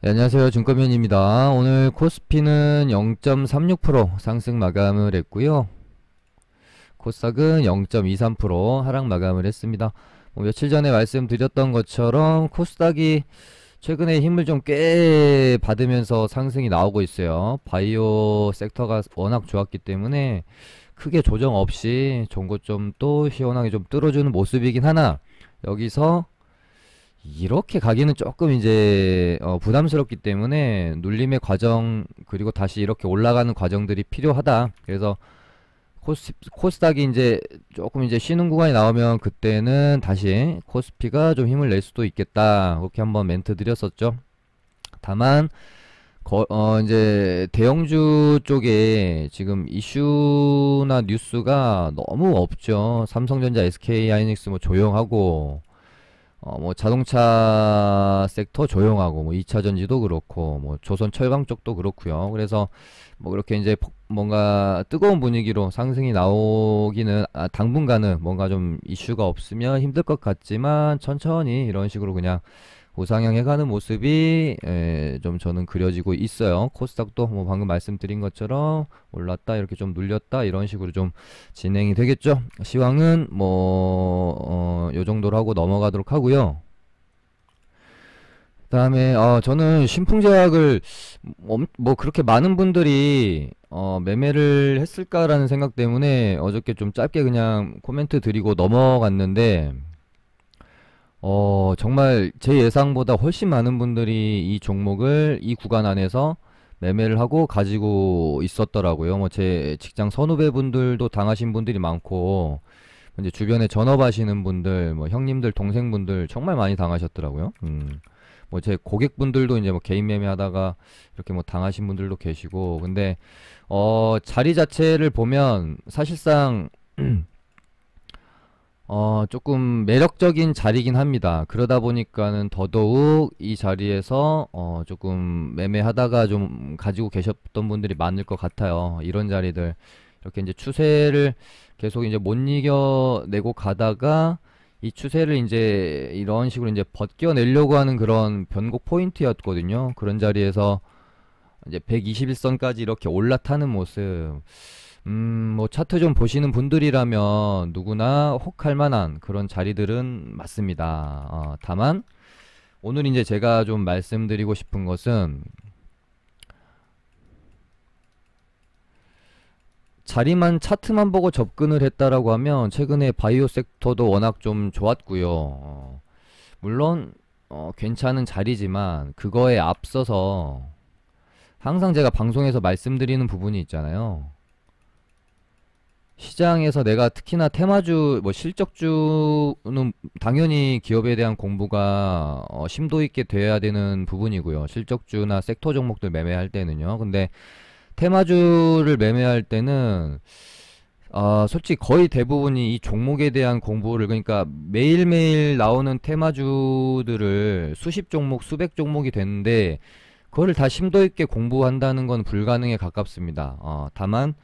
네, 안녕하세요. 증권맨입니다. 오늘 코스피는 0.36% 상승 마감을 했고요. 코스닥은 0.23% 하락 마감을 했습니다. 며칠 전에 말씀드렸던 것처럼 코스닥이 최근에 힘을 좀 꽤 받으면서 상승이 나오고 있어요. 바이오 섹터가 워낙 좋았기 때문에 크게 조정 없이 좋은 것 좀 또 시원하게 좀 뚫어주는 모습이긴 하나, 여기서 이렇게 가기는 조금 이제 부담스럽기 때문에 눌림의 과정, 그리고 다시 이렇게 올라가는 과정들이 필요하다. 그래서 코스닥이 이제 조금 이제 쉬는 구간이 나오면 그때는 다시 코스피가 좀 힘을 낼 수도 있겠다, 그렇게 한번 멘트 드렸었죠. 다만 이제 대형주 쪽에 지금 이슈나 뉴스가 너무 없죠. 삼성전자, SK하이닉스 뭐 조용하고, 뭐 자동차 섹터 조용하고, 뭐 2차 전지도 그렇고, 뭐 조선 철강 쪽도 그렇고요. 그래서 뭐 그렇게 이제 뭔가 뜨거운 분위기로 상승이 나오기는, 당분간은 뭔가 좀 이슈가 없으면 힘들 것 같지만 천천히 이런 식으로 그냥 우상향 해가는 모습이 좀 저는 그려지고 있어요. 코스닥도 뭐 방금 말씀드린 것처럼 올랐다 이렇게 좀 눌렸다 이런 식으로 좀 진행이 되겠죠. 시황은 뭐 요 정도로 하고 넘어가도록 하고요. 그다음에 저는 신풍제약을 뭐 그렇게 많은 분들이 매매를 했을까라는 생각 때문에 어저께 좀 짧게 그냥 코멘트 드리고 넘어갔는데, 정말 제 예상보다 훨씬 많은 분들이 이 종목을 이 구간 안에서 매매를 하고 가지고 있었더라고요. 뭐 제 직장 선후배분들도 당하신 분들이 많고, 이제 주변에 전업하시는 분들, 뭐 형님들, 동생분들 정말 많이 당하셨더라고요. 뭐 제 고객분들도 이제 뭐 개인 매매하다가 이렇게 뭐 당하신 분들도 계시고, 근데 자리 자체를 보면 사실상 조금 매력적인 자리긴 합니다. 그러다 보니까는 더더욱 이 자리에서 조금 매매하다가 좀 가지고 계셨던 분들이 많을 것 같아요. 이런 자리들 이렇게 이제 추세를 계속 이제 못 이겨내고 가다가 이 추세를 이제 이런 식으로 이제 벗겨내려고 하는 그런 변곡 포인트였거든요. 그런 자리에서 이제 121선까지 이렇게 올라타는 모습. 뭐 차트 좀 보시는 분들이라면 누구나 혹할 만한 그런 자리들은 맞습니다. 다만 오늘 이제 제가 좀 말씀드리고 싶은 것은, 자리만 차트만 보고 접근을 했다라고 하면 최근에 바이오 섹터도 워낙 좀 좋았고요. 물론 괜찮은 자리지만 그거에 앞서서 항상 제가 방송에서 말씀드리는 부분이 있잖아요. 시장에서 내가 특히나 테마주, 뭐 실적주는 당연히 기업에 대한 공부가 심도 있게 돼야 되는 부분이고요. 실적주나 섹터 종목들 매매할 때는요. 근데 테마주를 매매할 때는 솔직히 거의 대부분이 이 종목에 대한 공부를, 그러니까 매일매일 나오는 테마주들을 수십 종목, 수백 종목이 되는데 그거를 다 심도 있게 공부한다는 건 불가능에 가깝습니다. 다만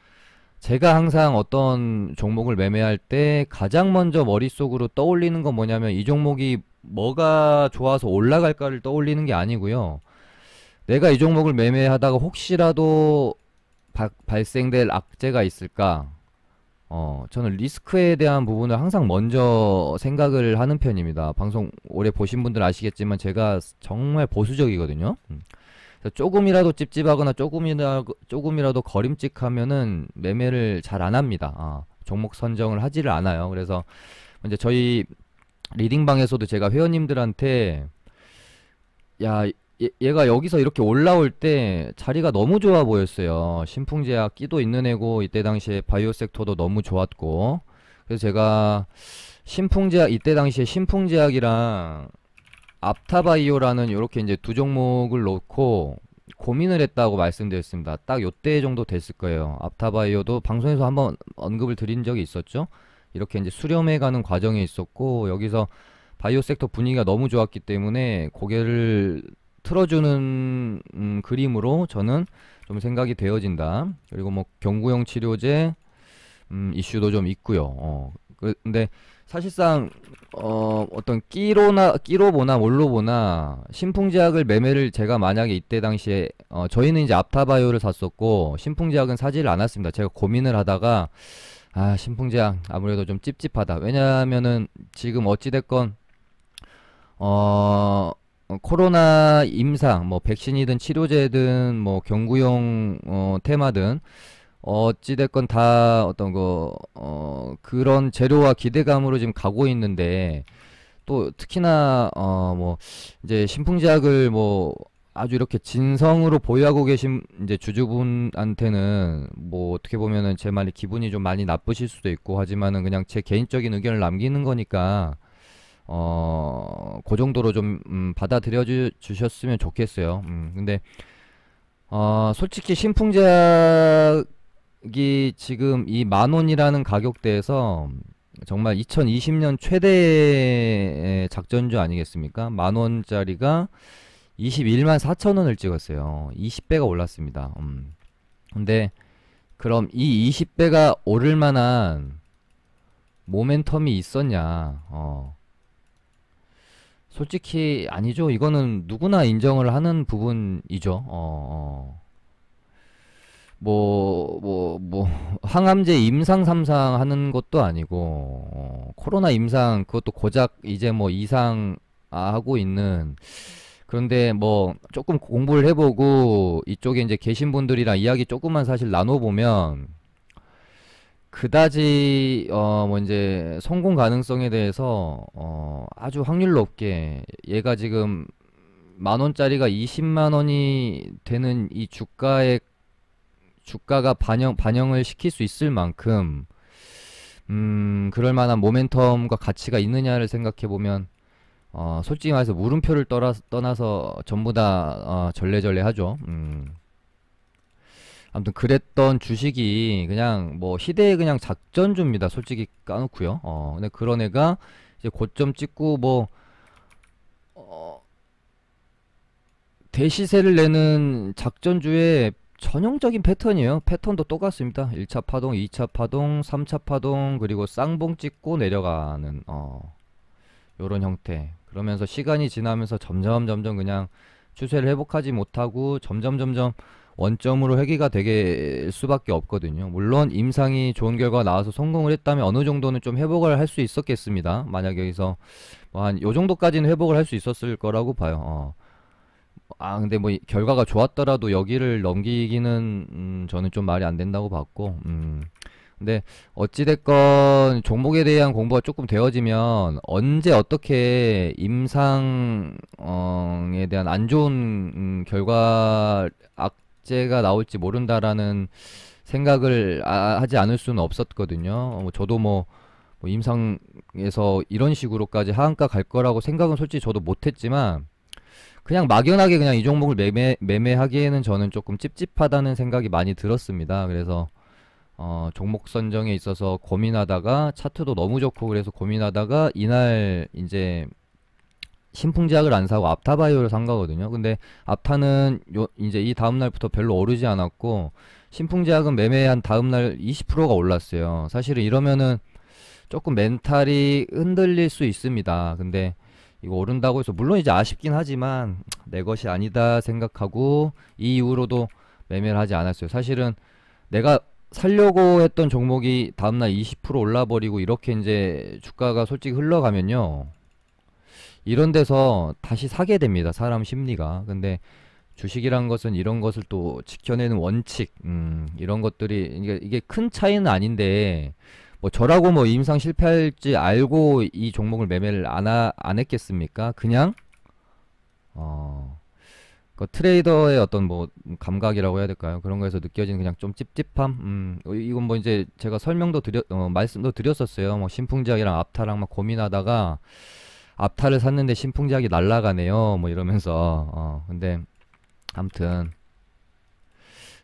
제가 항상 어떤 종목을 매매할 때 가장 먼저 머릿속으로 떠올리는 건 뭐냐면, 이 종목이 뭐가 좋아서 올라갈까를 떠올리는 게 아니고요. 내가 이 종목을 매매하다가 혹시라도 발생될 악재가 있을까? 저는 리스크에 대한 부분을 항상 먼저 생각을 하는 편입니다. 방송 오래 보신 분들 아시겠지만 제가 정말 보수적이거든요. 그래서 조금이라도 찝찝하거나 조금이라도 거림직하면은 매매를 잘 안 합니다. 종목 선정을 하지를 않아요. 그래서 이제 저희 리딩방에서도 제가 회원님들한테, 야, 얘가 여기서 이렇게 올라올 때 자리가 너무 좋아 보였어요. 신풍제약 끼도 있는 애고, 이때 당시에 바이오 섹터도 너무 좋았고, 그래서 제가 신풍제약, 이때 당시에 신풍제약이랑 앞타바이오라는 이렇게 이제 두 종목을 놓고 고민을 했다고 말씀드렸습니다. 딱 요때 정도 됐을 거예요. 앞타바이오도 방송에서 한번 언급을 드린 적이 있었죠. 이렇게 이제 수렴해 가는 과정에 있었고, 여기서 바이오 섹터 분위기가 너무 좋았기 때문에 고개를 틀어주는 그림으로 저는 좀 생각이 되어진다. 그리고 뭐 경구용 치료제 이슈도 좀 있고요. 근데 사실상 어떤 끼로보나 뭘로보나 신풍제약을 매매를 제가 만약에 이때 당시에 저희는 이제 앞타바이오를 샀었고 신풍제약은 사지를 않았습니다. 제가 고민을 하다가 아 신풍제약 아무래도 좀 찝찝하다. 왜냐하면은 지금 어찌됐건 어 코로나 임상 뭐 백신이든 치료제든 뭐 경구용 테마든 어찌됐건 다 어떤 그런 재료와 기대감으로 지금 가고 있는데, 또 특히나, 뭐, 이제 신풍제약을 뭐, 아주 이렇게 진성으로 보유하고 계신 이제 주주분한테는 뭐, 어떻게 보면은 제 말이 기분이 좀 많이 나쁘실 수도 있고 하지만은 그냥 제 개인적인 의견을 남기는 거니까, 그 정도로 좀, 받아들여 주셨으면 좋겠어요. 근데, 솔직히 신풍제약 이 지금 이 만 원이라는 가격대에서 정말 2020년 최대의 작전주 아니겠습니까? 만 원짜리가 21만 4천 원을 찍었어요. 20배가 올랐습니다. 근데 그럼 이 20배가 오를 만한 모멘텀이 있었냐? 솔직히 아니죠. 이거는 누구나 인정을 하는 부분이죠. 항암제 임상 3상 하는 것도 아니고, 코로나 임상, 그것도 고작 이제 뭐 이상 하고 있는, 그런데 뭐 조금 공부를 해보고, 이쪽에 이제 계신 분들이랑 이야기 조금만 사실 나눠보면, 그다지, 뭐 이제 성공 가능성에 대해서, 아주 확률 높게, 얘가 지금 만 원짜리가 20만 원이 되는 이 주가가 반영을 시킬 수 있을 만큼, 그럴 만한 모멘텀과 가치가 있느냐를 생각해 보면, 솔직히 말해서 물음표를 떠나서 전부 다, 절레절레 하죠. 아무튼 그랬던 주식이 그냥 뭐 희대의 그냥 작전주입니다. 솔직히 까놓고요. 근데 그런 애가 이제 고점 찍고 뭐, 어, 대시세를 내는 작전주의 전형적인 패턴이에요. 패턴도 똑같습니다. 1차 파동, 2차 파동, 3차 파동, 그리고 쌍봉 찍고 내려가는 요런 형태. 그러면서 시간이 지나면서 점점 그냥 추세를 회복하지 못하고 점점 원점으로 회귀가 되게 수밖에 없거든요. 물론 임상이 좋은 결과가 나와서 성공을 했다면 어느 정도는 좀 회복을 할 수 있었겠습니다. 만약 여기서 뭐 한 요 정도까지는 회복을 할 수 있었을 거라고 봐요. 근데 뭐 결과가 좋았더라도 여기를 넘기기는 저는 좀 말이 안 된다고 봤고, 근데 어찌됐건 종목에 대한 공부가 조금 되어지면 언제 어떻게 임상에 대한 안 좋은 악재가 나올지 모른다라는 생각을 하지 않을 수는 없었거든요. 저도 뭐 임상에서 이런 식으로까지 하한가 갈 거라고 생각은 솔직히 저도 못했지만, 그냥 막연하게 그냥 이 종목을 매매하기에는 저는 조금 찝찝하다는 생각이 많이 들었습니다. 그래서 종목 선정에 있어서 고민하다가 차트도 너무 좋고 그래서 고민하다가 이날 이제 신풍제약을 안 사고 앞타바이오를 산 거거든요. 근데 앞타는 이제 이 다음날부터 별로 오르지 않았고, 신풍제약은 매매한 다음날 20%가 올랐어요. 사실은 이러면은 조금 멘탈이 흔들릴 수 있습니다. 근데 이거 오른다고 해서 물론 이제 아쉽긴 하지만 내 것이 아니다 생각하고 이 이후로도 매매를 하지 않았어요. 사실은 내가 살려고 했던 종목이 다음날 20% 올라버리고 이렇게 이제 주가가 솔직히 흘러가면요, 이런 데서 다시 사게 됩니다. 사람 심리가. 근데 주식이란 것은 이런 것을 또 지켜내는 원칙, 이런 것들이 이게 큰 차이는 아닌데, 뭐 저라고 뭐 임상 실패할지 알고 이 종목을 매매를 안 했겠습니까? 그냥 그 트레이더의 어떤 뭐 감각이라고 해야 될까요? 그런 거에서 느껴지는 그냥 좀 찝찝함. 이건 뭐 이제 제가 말씀도 드렸었어요. 뭐 신풍제약이랑 앞타랑 막 고민하다가 앞타를 샀는데 신풍제약이 날라가네요. 뭐 이러면서 근데 아무튼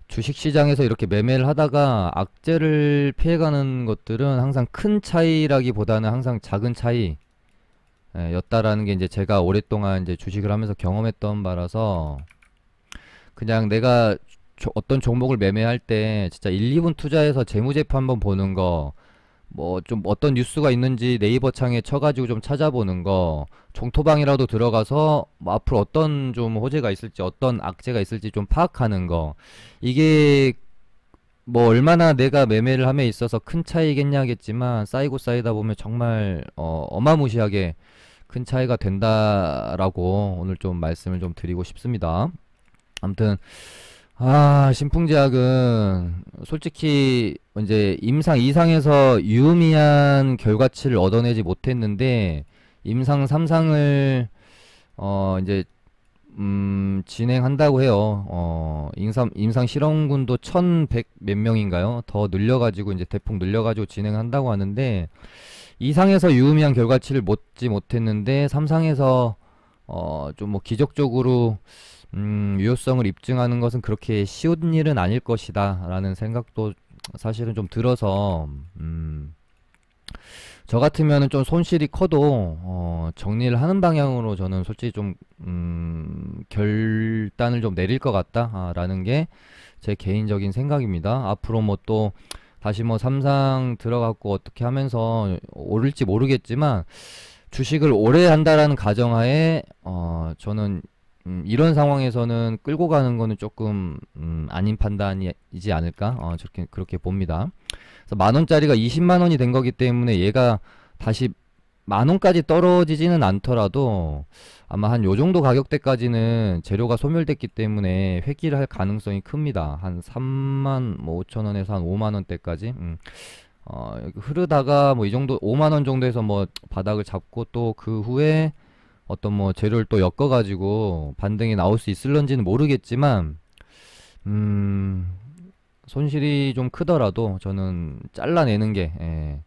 주식시장에서 이렇게 매매를 하다가 악재를 피해가는 것들은 항상 큰 차이라기보다는 항상 작은 차이, 였다라는 게 이제 제가 오랫동안 이제 주식을 하면서 경험했던 바라서, 그냥 내가 어떤 종목을 매매할 때 진짜 1, 2분 투자해서 재무제표 한번 보는 거, 뭐 좀 어떤 뉴스가 있는지 네이버 창에 쳐가지고 좀 찾아보는 거, 종토방이라도 들어가서 뭐 앞으로 어떤 좀 호재가 있을지, 어떤 악재가 있을지 좀 파악하는 거, 이게 뭐 얼마나 내가 매매를 함에 있어서 큰 차이겠냐겠지만 쌓이고 쌓이다 보면 정말 어마무시하게 큰 차이가 된다라고 오늘 좀 말씀을 좀 드리고 싶습니다. 아무튼 신풍제약은 솔직히 이제 임상 2상에서 유의미한 결과치를 얻어내지 못했는데 임상 3상을 이제 진행한다고 해요. 임상 실험군도 1100 몇 명인가요? 더 늘려가지고 이제 대폭 늘려가지고 진행한다고 하는데 2상에서 유의미한 결과치를 얻지 못했는데 3상에서 좀 뭐 기적적으로 유효성을 입증하는 것은 그렇게 쉬운 일은 아닐 것이다 라는 생각도 사실은 좀 들어서 저 같으면은 좀 손실이 커도 정리를 하는 방향으로 저는 솔직히 좀 결단을 좀 내릴 것 같다라는 게 제 개인적인 생각입니다. 앞으로 뭐 또 다시 뭐 삼상 들어갔고 어떻게 하면서 오를지 모르겠지만 주식을 오래 한다라는 가정하에 저는 이런 상황에서는 끌고 가는 거는 조금 아닌 판단이지 않을까 저렇게 그렇게 봅니다. 그래서 만 원짜리가 20만 원이 된 거기 때문에 얘가 다시 만 원까지 떨어지지는 않더라도 아마 한 요 정도 가격대까지는 재료가 소멸됐기 때문에 회귀를 할 가능성이 큽니다. 한 3만 뭐 5천 원에서 한 5만 원대까지. 흐르다가 뭐 이 정도 5만 원 정도에서 뭐 바닥을 잡고 또 그 후에 어떤 뭐 재료를 또 엮어가지고 반등이 나올 수 있을런지는 모르겠지만 손실이 좀 크더라도 저는 잘라내는 게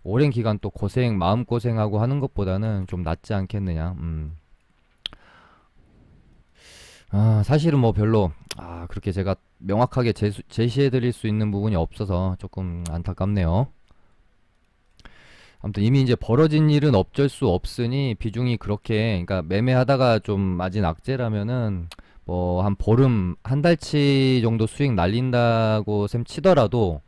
오랜 기간 또 마음고생하고 하는 것보다는 좀 낫지 않겠느냐. 사실은 뭐 별로 그렇게 제가 명확하게 제시해드릴 수 있는 부분이 없어서 조금 안타깝네요. 아무튼 이미 이제 벌어진 일은 어쩔 수 없으니 비중이 그렇게, 그러니까 매매하다가 좀 맞은 악재라면은 뭐 한 보름 한 달치 정도 수익 날린다고 셈 치더라도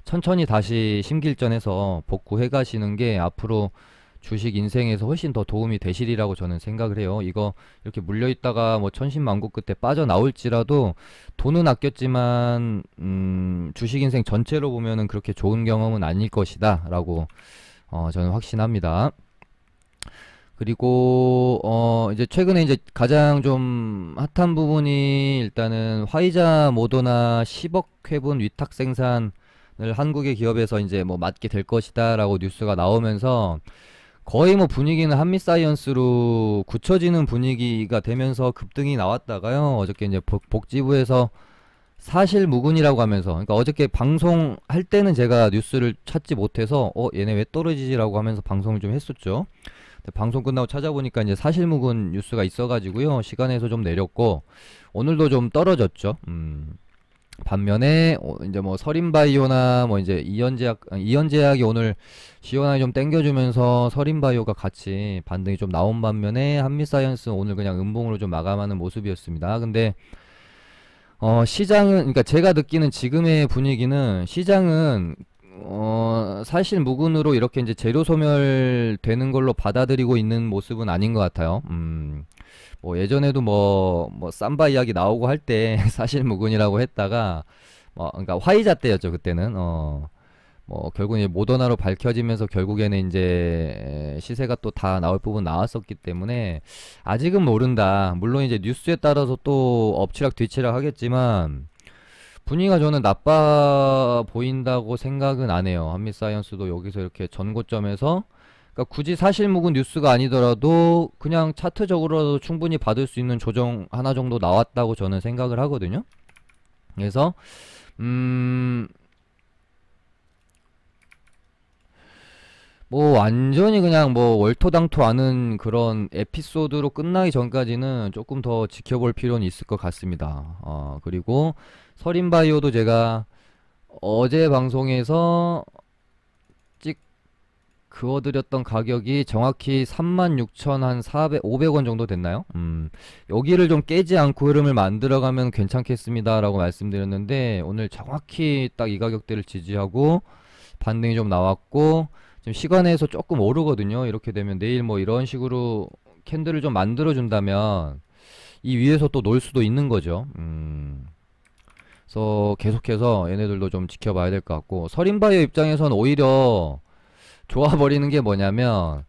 천천히 다시 심길전해서 복구해 가시는 게 앞으로 주식 인생에서 훨씬 더 도움이 되시리라고 저는 생각을 해요. 이거 이렇게 물려 있다가 뭐 천신만고 끝에 빠져나올지라도 돈은 아꼈지만 주식 인생 전체로 보면은 그렇게 좋은 경험은 아닐 것이다 라고 저는 확신합니다. 그리고 이제 최근에 이제 가장 좀 핫한 부분이 일단은 화이자 모더나 10억 회분 위탁 생산을 한국의 기업에서 이제 뭐 맡게 될 것이다 라고 뉴스가 나오면서 거의 뭐 분위기는 한미사이언스로 굳혀지는 분위기가 되면서 급등이 나왔다가요, 어저께 이제 복지부에서 사실무근이라고 하면서, 그러니까 어저께 방송할 때는 제가 뉴스를 찾지 못해서 얘네 왜 떨어지지라고 하면서 방송을 좀 했었죠. 근데 방송 끝나고 찾아보니까 이제 사실무근 뉴스가 있어가지고요, 시간에서 좀 내렸고 오늘도 좀 떨어졌죠. 반면에 이제 뭐 서린바이오나 뭐 이제 이현제약이 오늘 시원하게 좀 땡겨주면서 서린바이오가 같이 반등이 좀 나온 반면에 한미사이언스 오늘 그냥 음봉으로 좀 마감하는 모습이었습니다. 근데 시장은, 그러니까 제가 느끼는 지금의 분위기는 시장은 사실 무근으로 이렇게 이제 재료 소멸되는 걸로 받아들이고 있는 모습은 아닌 것 같아요. 뭐 예전에도 뭐 삼바 이야기 나오고 할 때 사실 무근이라고 했다가 그러니까 화이자 때였죠 그때는. 뭐 결국 이제 모더나로 밝혀지면서 결국에는 이제 시세가 또 다 나올 부분 나왔었기 때문에 아직은 모른다. 물론 이제 뉴스에 따라서 또 엎치락 뒤치락 하겠지만 분위기가 저는 나빠 보인다고 생각은 안 해요. 한미사이언스도 여기서 이렇게 전고점에서, 그러니까 굳이 사실무근 뉴스가 아니더라도 그냥 차트적으로도 충분히 받을 수 있는 조정 하나 정도 나왔다고 저는 생각을 하거든요. 그래서 뭐 완전히 그냥 뭐 월토당토 않은 그런 에피소드로 끝나기 전까지는 조금 더 지켜볼 필요는 있을 것 같습니다. 그리고 서린바이오도 제가 어제 방송에서 찍 그어드렸던 가격이 정확히 36,400, 500원 정도 됐나요? 여기를 좀 깨지 않고 흐름을 만들어가면 괜찮겠습니다 라고 말씀드렸는데 오늘 정확히 딱 이 가격대를 지지하고 반등이 좀 나왔고 지금 시간에서 조금 오르거든요. 이렇게 되면 내일 뭐 이런 식으로 캔들을 좀 만들어 준다면 이 위에서 또 놀 수도 있는 거죠. 그래서 계속해서 얘네들도 좀 지켜봐야 될 것 같고, 서린바이오 입장에서는 오히려 좋아버리는 게 뭐냐면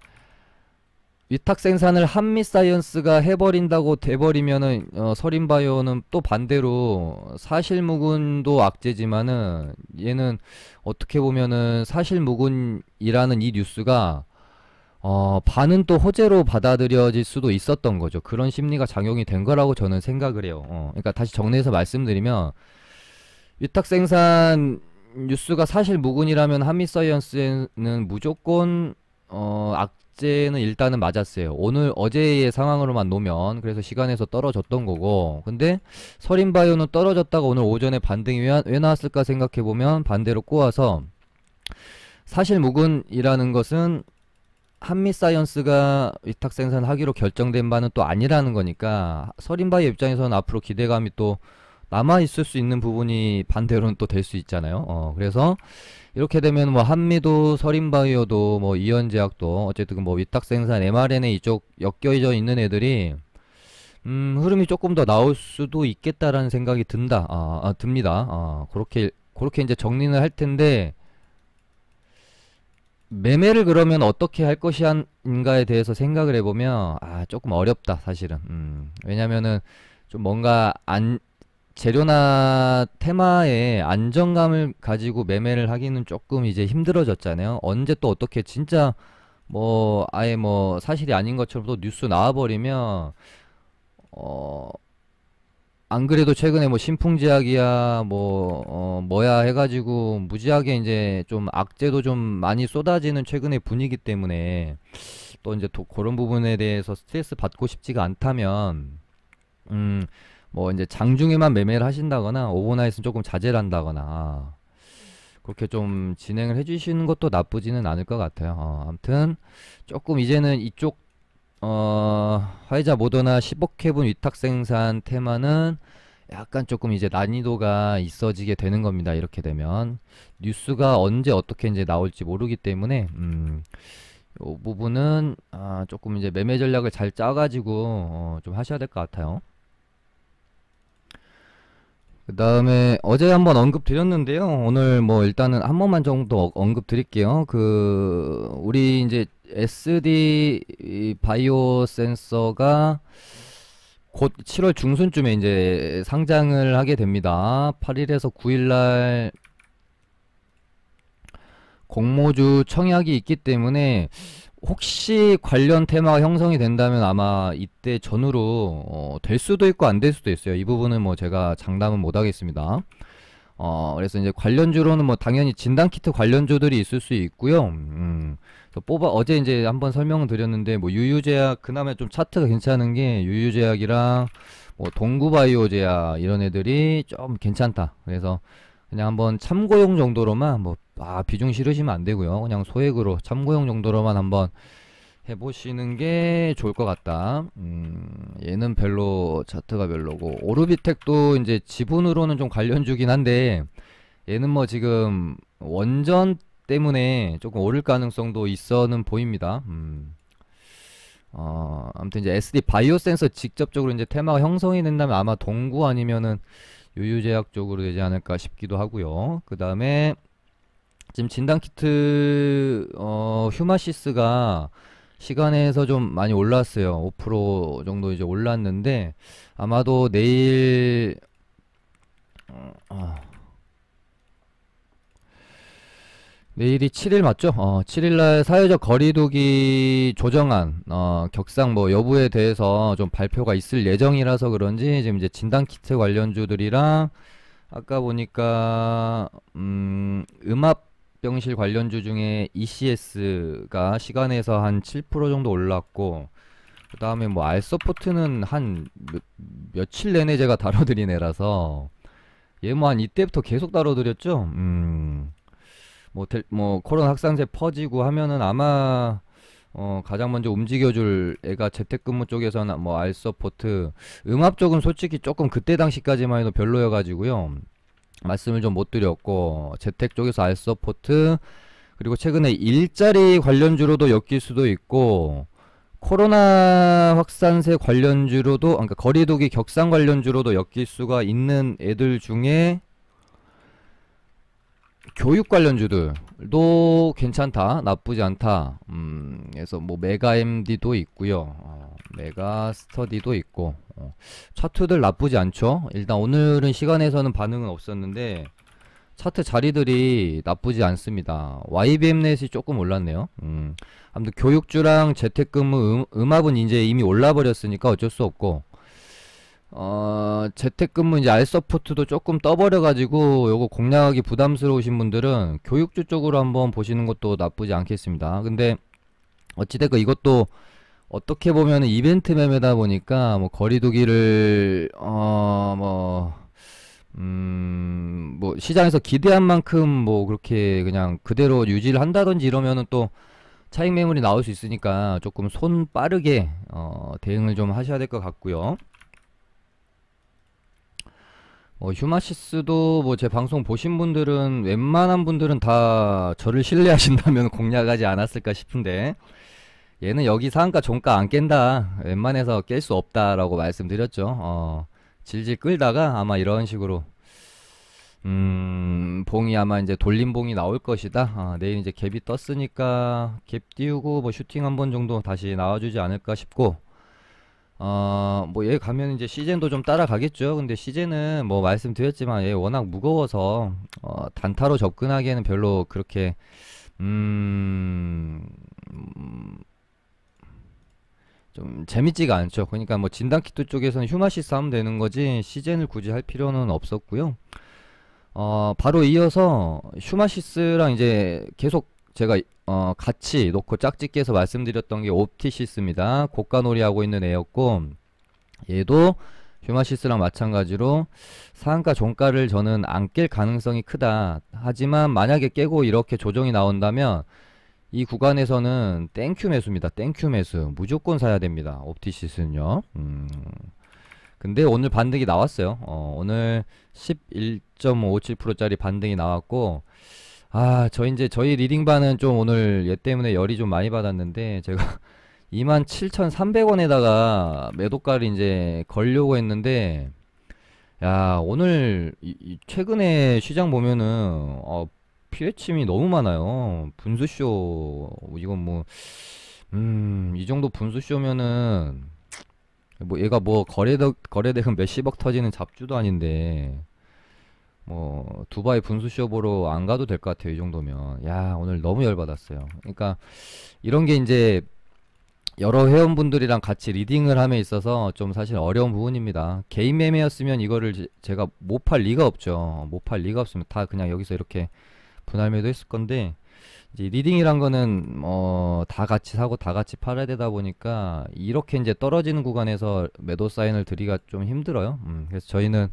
위탁 생산을 한미사이언스가 해버린다고 돼버리면은 서린바이오는 또 반대로 사실무근도 악재지만은 얘는 어떻게 보면은 사실무근이라는 이 뉴스가 반은 또 호재로 받아들여질 수도 있었던 거죠. 그런 심리가 작용이 된 거라고 저는 생각을 해요. 그러니까 다시 정리해서 말씀드리면 위탁 생산 뉴스가 사실무근이라면 한미사이언스는 무조건 악재는 일단은 맞았어요. 오늘 어제의 상황으로만 놓으면 그래서 시간에서 떨어졌던 거고, 근데 서린바이오는 떨어졌다가 오늘 오전에 반등이 왜 나왔을까 생각해보면 반대로 꼬아서 사실무근이라는 것은 한미사이언스가 위탁 생산하기로 결정된 바는 또 아니라는 거니까 서린바이오 입장에서는 앞으로 기대감이 또 남아 있을 수 있는 부분이 반대로는 또 될 수 있잖아요. 그래서 이렇게 되면 뭐 한미도 서린바이오도 뭐 이현제약도 어쨌든 뭐 위탁 생산 mRNA 이쪽 엮여져 있는 애들이 흐름이 조금 더 나올 수도 있겠다라는 생각이 듭니다. 그렇게 이제 정리는 할 텐데, 매매를 그러면 어떻게 할 것인가에 대해서 생각을 해보면 조금 어렵다 사실은. 왜냐면은 좀 뭔가 재료나 테마에 안정감을 가지고 매매를 하기는 조금 이제 힘들어졌잖아요. 언제 또 어떻게 진짜 뭐 아예 뭐 사실이 아닌 것처럼 또 뉴스 나와버리면 안 그래도 최근에 뭐 신풍제약이야 뭐야 해가지고 무지하게 이제 좀 악재도 좀 많이 쏟아지는 최근의 분위기 때문에 또 이제 또 그런 부분에 대해서 스트레스 받고 싶지가 않다면 뭐 이제 장중에만 매매를 하신다거나 오버나잇은 조금 자제를 한다거나 그렇게 좀 진행을 해주시는 것도 나쁘지는 않을 것 같아요. 아무튼 조금 이제는 이쪽 화이자 모더나 15캡은 위탁 생산 테마는 약간 조금 이제 난이도가 있어지게 되는 겁니다. 이렇게 되면 뉴스가 언제 어떻게 이제 나올지 모르기 때문에 이 부분은 조금 이제 매매 전략을 잘 짜가지고 좀 하셔야 될 것 같아요. 그 다음에 어제 한번 언급 드렸는데요. 오늘 뭐 일단은 한 번만 정도 언급 드릴게요. 우리 이제 SD 바이오 센서가 곧 7월 중순쯤에 이제 상장을 하게 됩니다. 8일에서 9일날 공모주 청약이 있기 때문에 혹시 관련 테마가 형성이 된다면 아마 이때 전후로 될 수도 있고 안 될 수도 있어요. 이 부분은 뭐 제가 장담은 못 하겠습니다. 그래서 이제 관련주로는 뭐 당연히 진단키트 관련주들이 있을 수 있고요. 어제 이제 한번 설명을 드렸는데 뭐 유유제약 그나마 좀 차트가 괜찮은 게 유유제약이랑 뭐 동구바이오제약 이런 애들이 좀 괜찮다. 그래서 그냥 한번 참고용 정도로만 비중 실으시면 안 되고요. 그냥 소액으로 참고용 정도로만 한번 해보시는 게 좋을 것 같다. 얘는 별로 차트가 별로고, 오르비텍도 이제 지분으로는 좀 관련주긴 한데 얘는 뭐 지금 원전 때문에 조금 오를 가능성도 있어는 보입니다. 아무튼 이제 SD 바이오 센서 직접적으로 이제 테마가 형성이 된다면 아마 동구 아니면은 유유제약 쪽으로 되지 않을까 싶기도 하고요. 그 다음에 지금 진단키트 휴마시스가 시간에서 좀 많이 올랐어요. 5% 정도 이제 올랐는데 아마도 내일 내일이 7일 맞죠? 7일날 사회적 거리두기 조정안 격상 뭐 여부에 대해서 좀 발표가 있을 예정이라서 그런지 지금 이제 진단키트 관련주들이랑 아까 보니까 음압병실 관련주 중에 ECS가 시간에서 한 7% 정도 올랐고, 그 다음에 뭐 알서포트는 한 며칠 내내 제가 다뤄드린 애라서 얘 뭐 한 이때부터 계속 다뤄드렸죠. 뭐 코로나 확산세 퍼지고 하면은 아마 가장 먼저 움직여줄 애가 재택근무 쪽에서는 뭐 알서포트, 음압 쪽은 솔직히 조금 그때 당시까지만 해도 별로여가지고요. 말씀을 좀 못 드렸고, 재택 쪽에서 알서포트, 그리고 최근에 일자리 관련주로도 엮일 수도 있고, 코로나 확산세 관련주로도, 그러니까 거리두기 격상 관련주로도 엮일 수가 있는 애들 중에 교육 관련주들도 괜찮다, 나쁘지 않다. 그래서 뭐 메가MD도 있고요, 메가스터디도 있고, 차트들 나쁘지 않죠. 일단 오늘은 시간에서는 반응은 없었는데 차트 자리들이 나쁘지 않습니다. YBM넷이 조금 올랐네요. 아무튼 교육주랑 재택근무, 음압은 이제 이미 올라버렸으니까 어쩔 수 없고, 재택근무 이제 알서포트도 조금 떠버려가지고 요거 공략하기 부담스러우신 분들은 교육주 쪽으로 한번 보시는 것도 나쁘지 않겠습니다. 근데 어찌됐건 이것도 어떻게 보면 이벤트 매매다 보니까 뭐 거리두기를 뭐 시장에서 기대한 만큼 뭐 그렇게 그냥 그대로 유지를 한다든지 이러면은 또 차익 매물이 나올 수 있으니까 조금 손 빠르게 대응을 좀 하셔야 될 것 같고요. 휴마시스도 뭐 제 방송 보신 분들은 웬만한 분들은 다 저를 신뢰하신다면 공략하지 않았을까 싶은데, 얘는 여기 상한가 종가 안 깬다, 웬만해서 깰 수 없다라고 말씀드렸죠. 질질 끌다가 아마 이런 식으로 봉이 아마 이제 돌림 봉이 나올 것이다. 내일 이제 갭이 떴으니까 갭 띄우고 뭐 슈팅 한 번 정도 다시 나와주지 않을까 싶고, 뭐 얘 가면 이제 시젠도 좀 따라가겠죠. 근데 시젠은 뭐 말씀드렸지만 얘 워낙 무거워서 단타로 접근하기에는 별로 그렇게 좀 재밌지가 않죠. 그러니까 뭐 진단키트 쪽에서는 휴마시스 하면 되는 거지 시젠을 굳이 할 필요는 없었고요. 바로 이어서 휴마시스랑 이제 계속 제가 같이 놓고 짝짓기해서 말씀드렸던 게 옵티시스입니다. 고가놀이 하고 있는 애였고, 얘도 휴마시스랑 마찬가지로 상한가 종가를 저는 안 깰 가능성이 크다. 하지만 만약에 깨고 이렇게 조정이 나온다면 이 구간에서는 땡큐 매수입니다. 땡큐 매수 무조건 사야 됩니다. 옵티시스는요. 근데 오늘 반등이 나왔어요. 오늘 11.57%짜리 반등이 나왔고, 저희 리딩반은 좀 오늘 얘 때문에 열이 좀 많이 받았는데, 제가 27,300원에다가 매도가를 이제 걸려고 했는데, 야, 오늘 최근에 시장 보면은 피해침이 너무 많아요. 분수쇼, 이건 뭐 이 정도 분수쇼면은 뭐 얘가 뭐 거래대금 몇십억 터지는 잡주도 아닌데 뭐 두바이 분수쇼 보러 안 가도 될 것 같아요. 이 정도면. 야, 오늘 너무 열받았어요. 그러니까 이런 게 이제 여러 회원분들이랑 같이 리딩을 함에 있어서 좀 사실 어려운 부분입니다. 개인 매매였으면 이거를 제가 못 팔 리가 없죠. 못 팔 리가 없으면 다 그냥 여기서 이렇게 분할 매도했을 건데, 이제 리딩이란 거는 다 같이 사고 다 같이 팔아야 되다 보니까 이렇게 이제 떨어지는 구간에서 매도 사인을 드리기가 좀 힘들어요. 그래서 저희는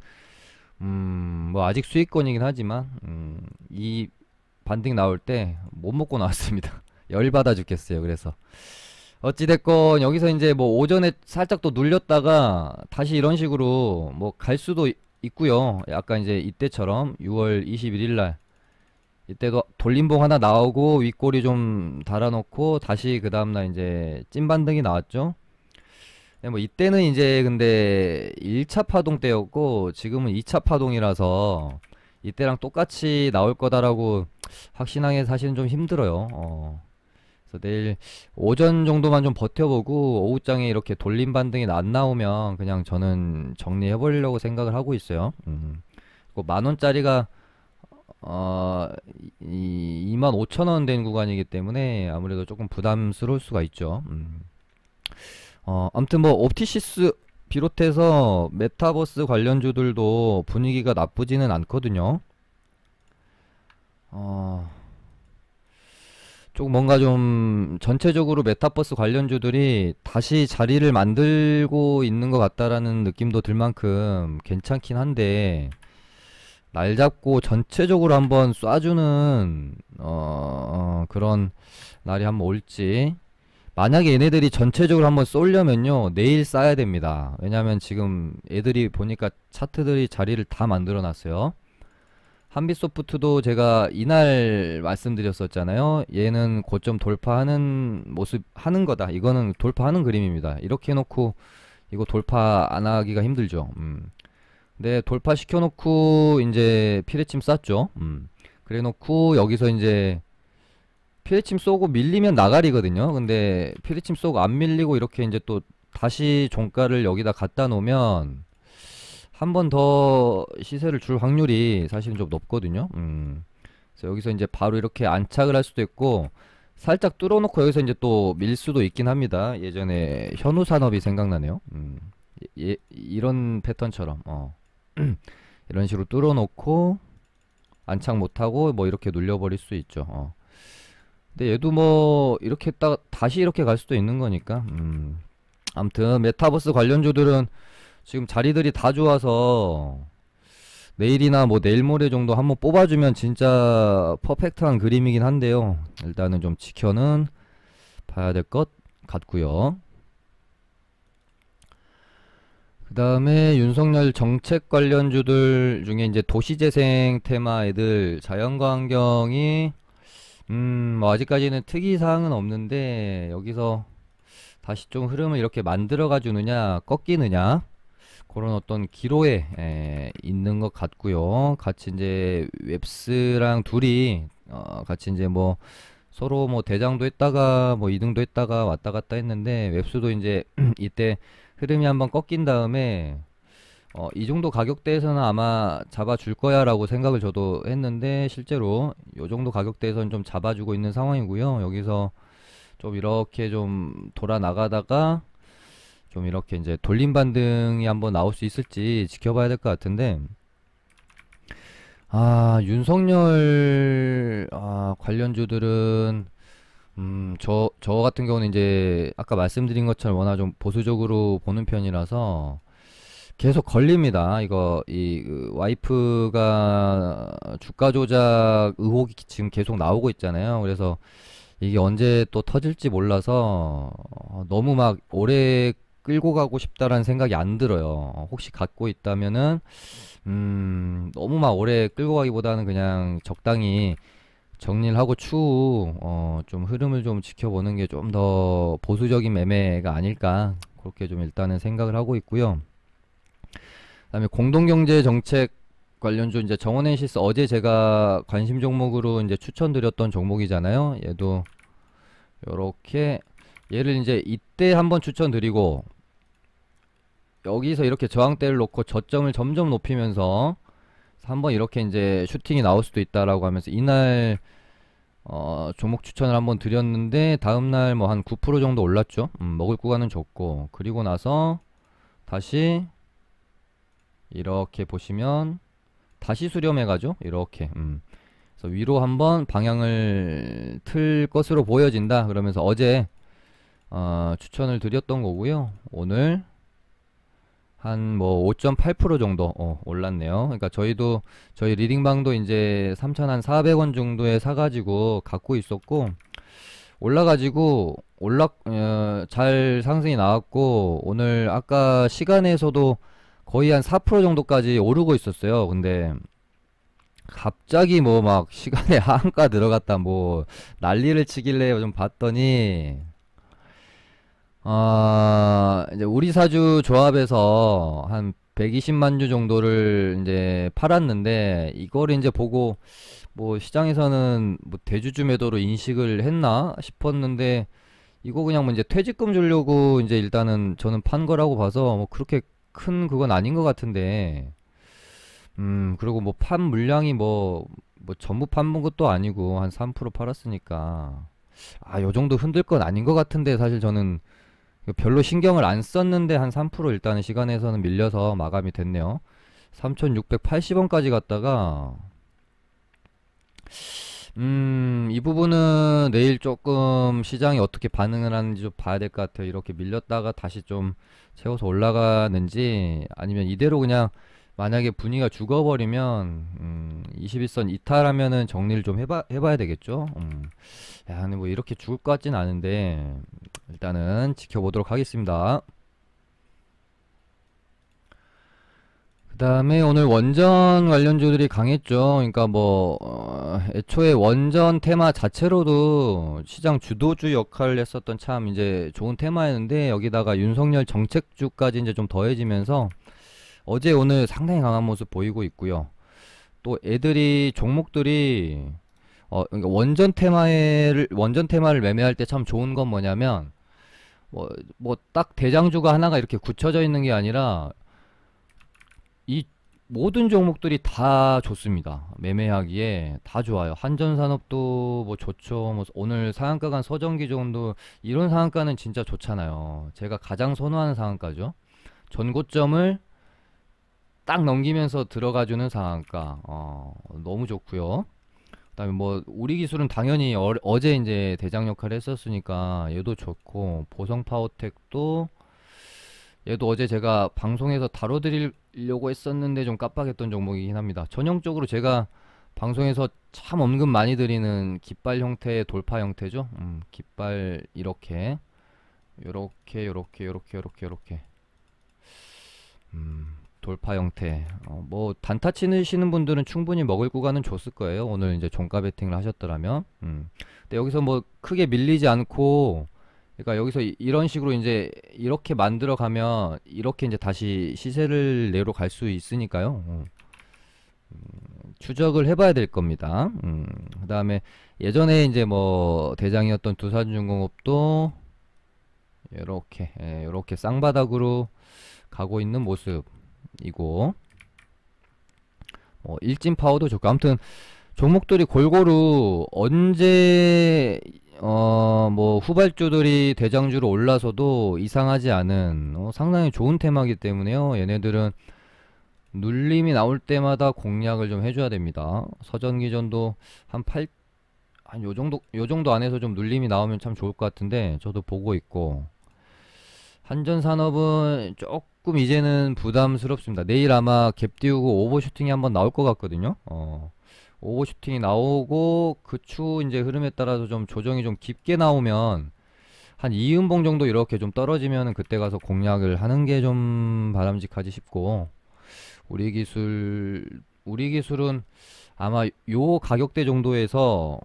뭐 아직 수익권이긴 하지만 이 반등 나올 때 못 먹고 나왔습니다. 열받아 죽겠어요. 그래서 어찌됐건 여기서 이제 뭐 오전에 살짝 또 눌렸다가 다시 이런 식으로 뭐 갈 수도 있고요. 약간 이제 이때처럼 6월 21일 날 이때도 돌림봉 하나 나오고 윗꼬리 좀 달아놓고 다시 그 다음날 이제 찐 반등이 나왔죠. 뭐 이때는 이제 근데 1차 파동 때였고 지금은 2차 파동이라서 이때랑 똑같이 나올 거다라고 확신하기 사실은 좀 힘들어요. 그래서 내일 오전 정도만 좀 버텨보고 오후장에 이렇게 돌림 반등이 안 나오면 그냥 저는 정리해 보려고 생각을 하고 있어요. 그 10,000원짜리가 25,000원 된 구간이기 때문에 아무래도 조금 부담스러울 수가 있죠. 아무튼 뭐 옵티시스 비롯해서 메타버스 관련주들도 분위기가 나쁘지는 않거든요. 조금 뭔가 좀 전체적으로 메타버스 관련주들이 다시 자리를 만들고 있는 것 같다라는 느낌도 들 만큼 괜찮긴 한데, 날 잡고 전체적으로 한번 쏴주는 그런 날이 한번 올지. 만약에 얘네들이 전체적으로 한번 쏠려면요 내일 쏴야 됩니다. 왜냐면 지금 애들이 보니까 차트들이 자리를 다 만들어 놨어요. 한빛소프트도 제가 이날 말씀드렸었잖아요. 얘는 고점 돌파하는 모습 하는 거다. 이거는 돌파하는 그림입니다. 이렇게 해놓고 이거 돌파 안 하기가 힘들죠. 근데 돌파 시켜놓고 이제 피레침 쌌죠. 그래 놓고 여기서 이제 피레침 쏘고 밀리면 나가리거든요. 근데 피레침 쏘고 안 밀리고 이렇게 이제 또 다시 종가를 여기다 갖다 놓으면 한 번 더 시세를 줄 확률이 사실은 좀 높거든요. 그래서 여기서 이제 바로 이렇게 안착을 할 수도 있고 살짝 뚫어놓고 여기서 이제 또 밀 수도 있긴 합니다. 예전에 현우산업이 생각나네요. 이런 패턴처럼 이런 식으로 뚫어놓고 안착 못하고 뭐 이렇게 눌려버릴 수 있죠. 근데 얘도 뭐 이렇게 했다가 다시 이렇게 갈 수도 있는 거니까. 아무튼 메타버스 관련주들은 지금 자리들이 다 좋아서 내일이나 뭐 내일 모레 정도 한번 뽑아주면 진짜 퍼펙트한 그림이긴 한데요. 일단은 좀 지켜는 봐야 될 것 같고요. 그 다음에 윤석열 정책 관련주들 중에 이제 도시재생 테마 애들 자연과 환경이 뭐 아직까지는 특이사항은 없는데 여기서 다시 좀 흐름을 이렇게 만들어가 주느냐 꺾이느냐 그런 어떤 기로에 있는 것 같고요. 같이 이제 웹스랑 둘이 같이 이제 뭐 서로 뭐 대장도 했다가 뭐 2등도 했다가 왔다 갔다 했는데 웹스도 이제 이때 흐름이 한번 꺾인 다음에 이 정도 가격대에서는 아마 잡아줄 거야 라고 생각을 저도 했는데 실제로 요 정도 가격대에서는 좀 잡아주고 있는 상황이고요. 여기서 좀 이렇게 좀 돌아 나가다가 좀 이렇게 이제 돌림 반등이 한번 나올 수 있을지 지켜봐야 될 것 같은데 윤석열 관련주들은 저 같은 경우는 이제 아까 말씀드린 것처럼 워낙 좀 보수적으로 보는 편이라서 계속 걸립니다. 이거 그 와이프가 주가 조작 의혹이 지금 계속 나오고 있잖아요. 그래서 이게 언제 또 터질지 몰라서 너무 막 오래 끌고 가고 싶다라는 생각이 안 들어요. 혹시 갖고 있다면은 너무 막 오래 끌고 가기보다는 그냥 적당히 정리를 하고 추후 좀 흐름을 좀 지켜보는 게 좀 더 보수적인 매매가 아닐까 그렇게 좀 일단은 생각을 하고 있고요. 그다음에 공동경제 정책 관련주 이제 정원엔시스 어제 제가 관심 종목으로 이제 추천드렸던 종목이잖아요. 얘도 요렇게 얘를 이제 이때 한번 추천드리고 여기서 이렇게 저항대를 놓고 저점을 점점 높이면서 한번 이렇게 이제 슈팅이 나올 수도 있다라고 하면서 이날 종목 추천을 한번 드렸는데 다음날 뭐 한 9% 정도 올랐죠. 먹을 구간은 좁고 그리고 나서 다시 이렇게 보시면 다시 수렴해 가죠. 이렇게 그래서 위로 한번 방향을 틀 것으로 보여진다 그러면서 어제 추천을 드렸던 거고요. 오늘 한 뭐 5.8% 정도 올랐네요. 그러니까 저희 리딩방도 이제 3,400원 정도에 사가지고 갖고 있었고 올라가지고 잘 상승이 나왔고 오늘 아까 시간에서도 거의 한 4% 정도까지 오르고 있었어요. 근데 갑자기 뭐 막 시간에 하한가 들어갔다 뭐 난리를 치길래 좀 봤더니 이제 우리 사주 조합에서 한 120만 주 정도를 이제 팔았는데 이거를 이제 보고 뭐 시장에서는 뭐 대주주 매도로 인식을 했나 싶었는데 이거 그냥 뭐 이제 퇴직금 주려고 이제 일단은 저는 판 거라고 봐서 뭐 그렇게 큰 그건 아닌 것 같은데 그리고 뭐 판 물량이 뭐 전부 판 것도 아니고 한 3% 팔았으니까 요 정도 흔들 건 아닌 것 같은데 사실 저는 별로 신경을 안 썼는데 한 3% 일단은 시간에서는 밀려서 마감이 됐네요. 3,680원까지 갔다가 이 부분은 내일 조금 시장이 어떻게 반응을 하는지 좀 봐야 될 것 같아요. 이렇게 밀렸다가 다시 좀 채워서 올라가는지 아니면 이대로 그냥 만약에 분위기가 죽어버리면 21선 이탈하면은 정리를 좀 해봐야 되겠죠. 야, 근데 뭐 이렇게 죽을 것 같진 않은데 일단은 지켜보도록 하겠습니다. 그다음에 오늘 원전 관련주들이 강했죠. 그러니까 뭐 애초에 원전 테마 자체로도 시장 주도주 역할을 했었던 참 이제 좋은 테마였는데 여기다가 윤석열 정책주까지 이제 좀 더해지면서 어제 오늘 상당히 강한 모습 보이고 있고요. 또 애들이 종목들이 그러니까 원전 테마를 매매할 때 참 좋은 건 뭐냐면 뭐 딱 대장주가 하나가 이렇게 굳혀져 있는 게 아니라 이 모든 종목들이 다 좋습니다. 매매하기에 다 좋아요. 한전산업도 뭐 좋죠. 뭐 오늘 상한가 간 서전기종도 이런 상한가는 진짜 좋잖아요. 제가 가장 선호하는 상한가죠. 전고점을 딱 넘기면서 들어가주는 상한가. 너무 좋고요. 그다음에 뭐 우리 기술은 당연히 어제 이제 대장 역할을 했었으니까 얘도 좋고 보성파워텍도 얘도 어제 제가 방송에서 다뤄드리려고 했었는데 좀 깜빡했던 종목이긴 합니다. 전형적으로 제가 방송에서 참 언급 많이 드리는 깃발 형태의 돌파 형태죠. 깃발 이렇게 요렇게 요렇게 요렇게 요렇게 요렇게 돌파 형태. 뭐 단타 치시는 분들은 충분히 먹을 구간은 줬을 거예요. 오늘 이제 종가 베팅을 하셨더라면. 근데 여기서 뭐 크게 밀리지 않고, 그러니까 여기서 이런 식으로 이제 이렇게 만들어 가면 이렇게 이제 다시 시세를 내로 갈 수 있으니까요. 추적을 해봐야 될 겁니다. 그다음에 예전에 이제 뭐 대장이었던 두산중공업도 이렇게 쌍바닥으로 가고 있는 모습이고, 일진파워도 좋고, 아무튼 종목들이 골고루 언제 뭐 후발주들이 대장주로 올라서도 이상하지 않은 상당히 좋은 테마이기 때문에요. 얘네들은 눌림이 나올 때마다 공략을 좀 해줘야 됩니다. 서전기전도 한 요 정도 안에서 좀 눌림이 나오면 참 좋을 것 같은데 저도 보고 있고, 한전산업은 조금 이제는 부담스럽습니다. 내일 아마 갭 띄우고 오버슈팅이 한번 나올 것 같거든요. 오버슈팅이 나오고 그 추 이제 흐름에 따라서 좀 조정이 좀 깊게 나오면 한 2음봉 정도 이렇게 좀 떨어지면 그때 가서 공략을 하는 게 좀 바람직하지 싶고, 우리 기술은 아마 요 가격대 정도에서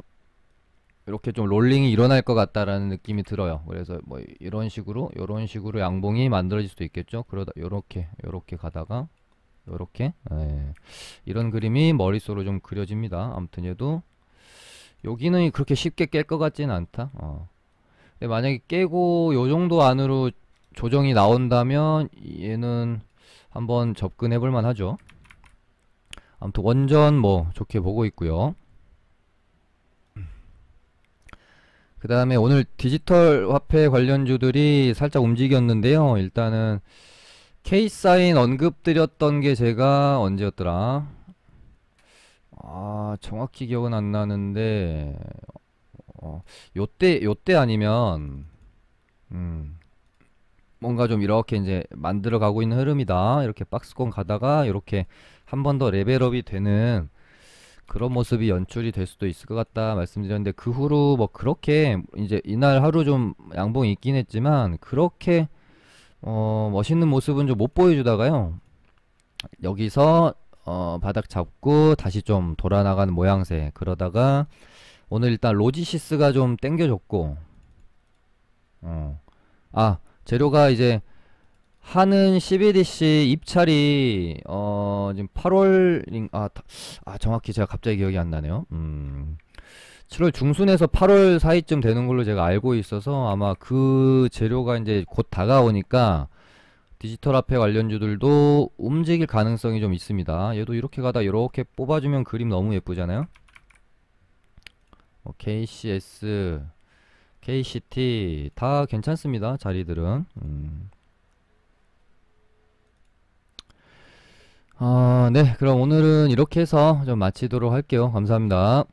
이렇게 좀 롤링이 일어날 것 같다라는 느낌이 들어요. 그래서 뭐 이런 식으로 양봉이 만들어질 수도 있겠죠. 그러다 요렇게 가다가 요렇게, 이런 그림이 머릿속으로 좀 그려집니다. 아무튼 얘도 여기는 그렇게 쉽게 깰 것 같지는 않다. 근데 만약에 깨고 요 정도 안으로 조정이 나온다면 얘는 한번 접근해 볼 만하죠. 아무튼 원전 뭐 좋게 보고 있고요. 그 다음에 오늘 디지털 화폐 관련주들이 살짝 움직였는데요. 일단은 K사인 언급드렸던 게 제가 언제였더라? 정확히 기억은 안 나는데, 요때 아니면, 뭔가 좀 이렇게 이제 만들어 가고 있는 흐름이다. 이렇게 박스권 가다가 이렇게 한 번 더 레벨업이 되는 그런 모습이 연출이 될 수도 있을 것 같다 말씀드렸는데, 그 후로 뭐 그렇게 이제 이날 하루 좀 양봉이 있긴 했지만 그렇게 멋있는 모습은 좀 못 보여주다가요, 여기서 바닥 잡고 다시 좀 돌아 나가는 모양새. 그러다가 오늘 일단 로지시스가 좀 땡겨줬고, 재료가 이제 하는 CBDC 입찰이 지금 8월 정확히 제가 갑자기 기억이 안 나네요. 7월 중순에서 8월 사이쯤 되는 걸로 제가 알고 있어서 아마 그 재료가 이제 곧 다가오니까 디지털 화폐 관련주들도 움직일 가능성이 좀 있습니다. 얘도 이렇게 가다 이렇게 뽑아주면 그림 너무 예쁘잖아요. KCS, KCT 다 괜찮습니다. 자리들은. 네, 그럼 오늘은 이렇게 해서 좀 마치도록 할게요. 감사합니다.